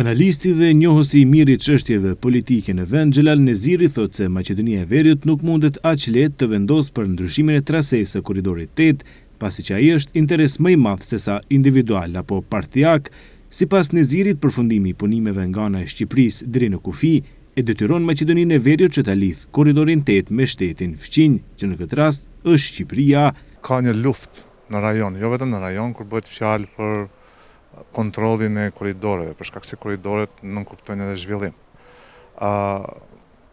Analisti dhe njohësi i mirë i çështjeve politike në vend, Xhelal Neziri thotë se Maqedonia e Veriut nuk mundet aq lehtë të vendosë për ndryshimin e trasesë së korridorit 8, pasi që ai është interes më i madh se sa individual apo partijak. Sipas Nezirit, përfundimi i punimeve nga ana e Shqipërisë deri në kufi e detyron Maqedoninë e Veriut që ta lidh korridorin 8 me shtetin fqinj, që në këtë rast është Shqipëria. Ka një luftë në rajon, jo vetëm në rajon, kur bëhet fjalë për kontrollin e korridoreve, për shkak se korridoret nënkuptojnë edhe zhvillim.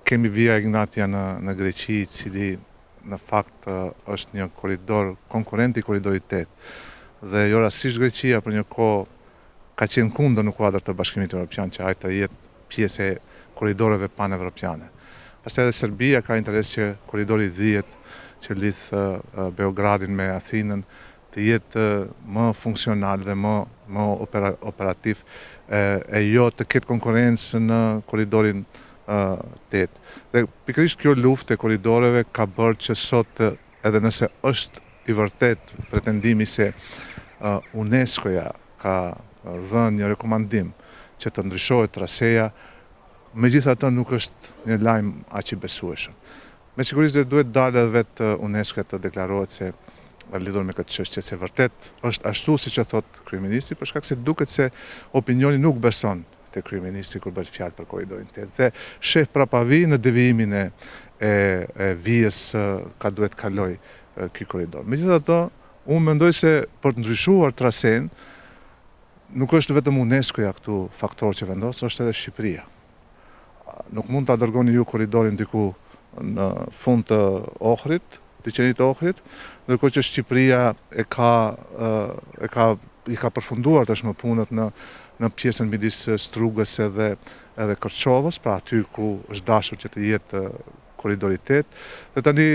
Kemi Via Egnatia në Greqi, i cili në fakt është një korridor konkurrent i korridorit 8. Dhe jo rastësisht Greqia për një kohë ka qenë kundër në kuadër të Bashkimit Evropian që ai të jetë pjesë e korridoreve pan-evropiane. Pastaj edhe Serbia ka interes që korridori 10 që lidh Beogradin me Athinën të jetë më funksional dhe më operativ e jo të ketë konkurrencë në korridorin 8. Dhe pikërisht kjo luftë e korridoreve ka bërë që sot, edhe nëse është i vërtet pretendimi se UNESCO-ja ka dhënë një rekomandim që të ndryshohet traseja, megjithatë nuk është një lajm aq i besueshëm. Me sigurisht duhet dalë edhe vetë UNESCO të deklarohet se lidhur me këtë çështje se vërtet është ashtu siç e thot kryeministri, për shkak se duket se opinioni nuk beson te kryeministri kur bëhet fjalë për korridorin 8 dhe sheh prapavi në devijimin e vijës ka duhet kaloj ky korridor. Megjithatë, unë mendoj se për të ndryshuar trasen nuk është vetëm UNESCO-ja këtu faktor që vendos, është edhe Shqipëria. Nuk mund ta dërgoni ju korridorin diku në fund të Ohrit, të qenit Ohrit, ndërkohë që Shqipëria i ka përfunduar tashmë punët në pjesën midis Strugës edhe Kërçovës, pra aty ku është dashur që të jetë korridori 8, dhe tani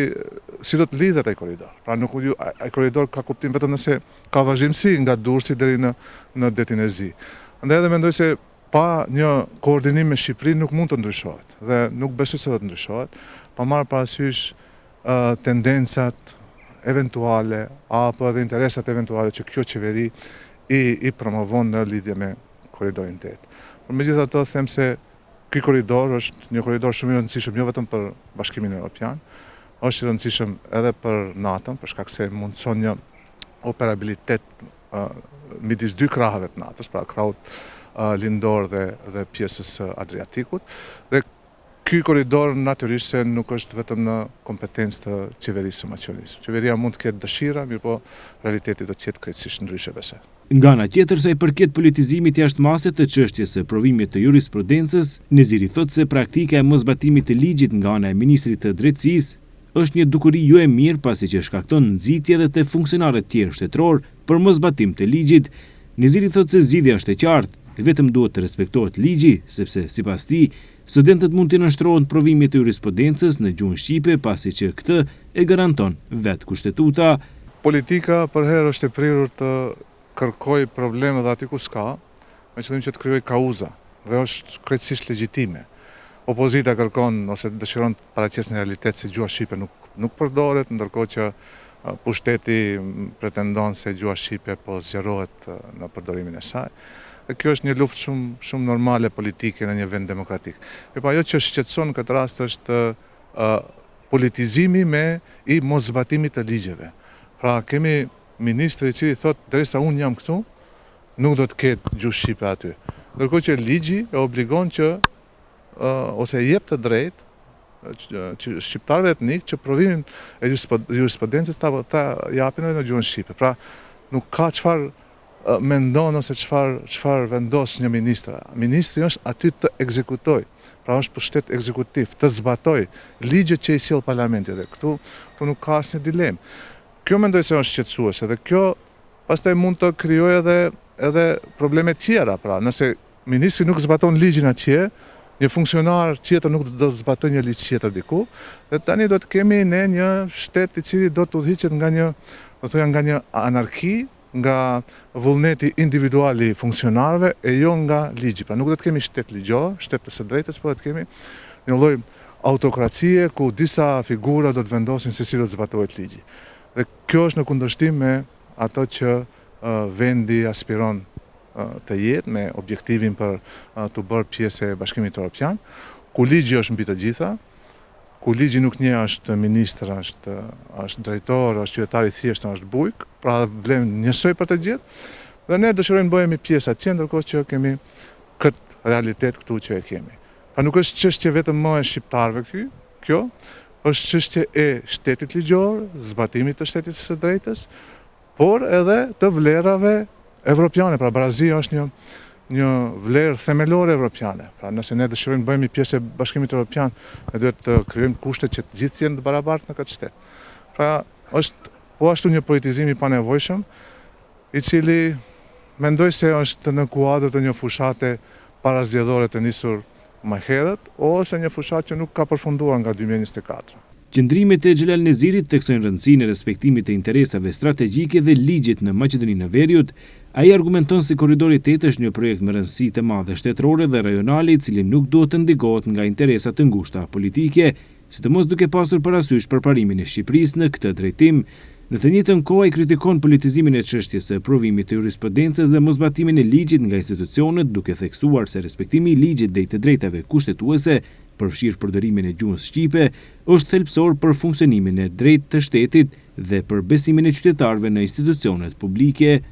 si do të lidhet ai korridor. Pra nuk ai korridor ka kuptim vetëm nëse ka vazhdimsi nga Durrësi deri në detin e Zi. Andaj edhe mendoj se pa një koordinim me Shqipërinë nuk mund të ndryshohet dhe nuk besoj se do të ndryshohet, pa marrë parasysh tendencat eventuale apo edhe interesat eventuale që kjo qeveri i promovon në lidhje me korridorin 8. Por megjithatë them se ky korridor është një korridor shumë i rëndësishëm jo vetëm për Bashkimin Evropian, është i rëndësishëm edhe për NATO, për shkak se mundson një operabilitet midis dy krahave të NATO-s, pra krahut lindor dhe pjesës Adriatikut. Dhe ky korridor natyrisht se nuk është vetëm në kompetencë të qeverisë së Maqedonisë. Qeveria mund të ketë dëshira, mirë po realiteti do të jetë krejtësisht ndryshe besoj. Nga ana tjetër, sa i përket politizimit jashtëmasit të çështjes së provimit të jurisprudencës, Neziri thotë se praktika e mosbatimit të ligjit nga ana e ministrit të drejtësisë është një dukuri jo e mirë, pasi që shkakton nxitje edhe te funksionarët tjerë shtetëror për mosbatim të ligjit. Neziri thotë se zgjidhja është e qartë, vetëm duhet të respektohet ligji, sepse sipas tij studentët mund të nënshtrohen provimit të jurisprudencës në gjuhën shqipe, pasi që këtë e garanton vetë kushtetuta. Politika për herë është e prirur të kërkoj probleme dhe aty ku s'ka, me qëllim që të krijoj kauza, dhe është krejtësisht legjitime. Opozita kërkon ose dëshiron të paraqesë në realitet se gjuha shqipe nuk përdoret, ndërkohë që pushteti pretendon se gjuha shqipe po zgjerohet në përdorimin e saj. Dhe kjo është një luftë shumë normale politike në një vend demokratik. Por ajo që shqetëson në këtë rast është politizimi i moszbatimit të ligjeve. Pra kemi ministri i cili thotë derisa unë jam këtu, nuk do të ketë gjuhë shqipe aty. Ndërkohë që ligji e obligon që ose e jep të drejtë shqiptarëve etnik që provimin e jurisprudencës ta japin edhe në gjuhën shqipe. Pra nuk ka çfarë mendon ose çfarë vendos një ministër. Ministri është aty të ekzekutoj, pra është pushtet ekzekutiv, të zbatoj ligjet që i sjell parlamenti dhe këtu nuk ka asnjë dilemë. Kjo mendoj se është shqetësuese dhe kjo pastaj mund të krijojë edhe probleme tjera. Pra nëse ministri nuk zbaton ligjin atje, një funksionar tjetër nuk do të zbatojë një ligj tjetër diku, dhe tani do të kemi ne një shtet i cili do të udhëhiqet nga një anarki, nga vullneti individuali funksionarëve e jo nga ligji. Pra nuk do të kemi shtet ligjor, shtet të së drejtës, por do të kemi një lloj autokracie ku disa figura do të vendosin se si do të zbatohet ligji. Dhe kjo është në kundërshtim me ato që vendi aspiron të jetë me objektivin për të bërë pjesë e Bashkimit Evropian, ku ligji është mbi të gjitha, ku ligji nuk një është ministër, është drejtor, është qytetar i thjeshtë, është bujk, pra vlem njësoj për të gjithë, dhe ne dëshirojmë bëhemi pjesë atje, ndërkohë që kemi këtë realitet këtu që e kemi. Pra nuk është çështje vetëm më e shqiptarëve kjo, është çështje e shtetit ligjor, zbatimit të shtetit së drejtës, por edhe të vlerave evropiane. Pra barazia është një vlerë themelore evropiane. Pra nëse ne dëshirojmë bëhemi pjesë e Bashkimit Evropian, ne duhet të krijojmë kushtet që të gjithë jenë të barabartë në këtë shtet. Pra është po ashtu një politizim i panevojshëm, i cili mendoj se është në kuadër të një fushate parazgjedhore të nisur më herët, ose një fushat që nuk ka përfunduar nga 2024. Qëndrimet e Xhelal Nezirit theksojnë rëndësinë e respektimit të interesave strategjike dhe ligjit në Maqedoninë e Veriut. Ai argumenton se korridori 8 është një projekt me rëndësi të madhe shtetërore dhe rajonale, i cili nuk duhet të ndigohet nga interesa të ngushta politike, sidomos duke pasur parasysh përparimin e Shqipërisë në këtë drejtim. Në të njëjtën kohë ai kritikon politizimin e çështjes së provimit të jurisprudencës dhe mosbatimin e ligjit nga institucionet, duke theksuar se respektimi i ligjit dhe i të drejtave kushtetuese, përfshirë përdorimin e gjuhës shqipe, është thelbësor për funksionimin e drejtë të shtetit dhe për besimin e qytetarëve në institucionet publike.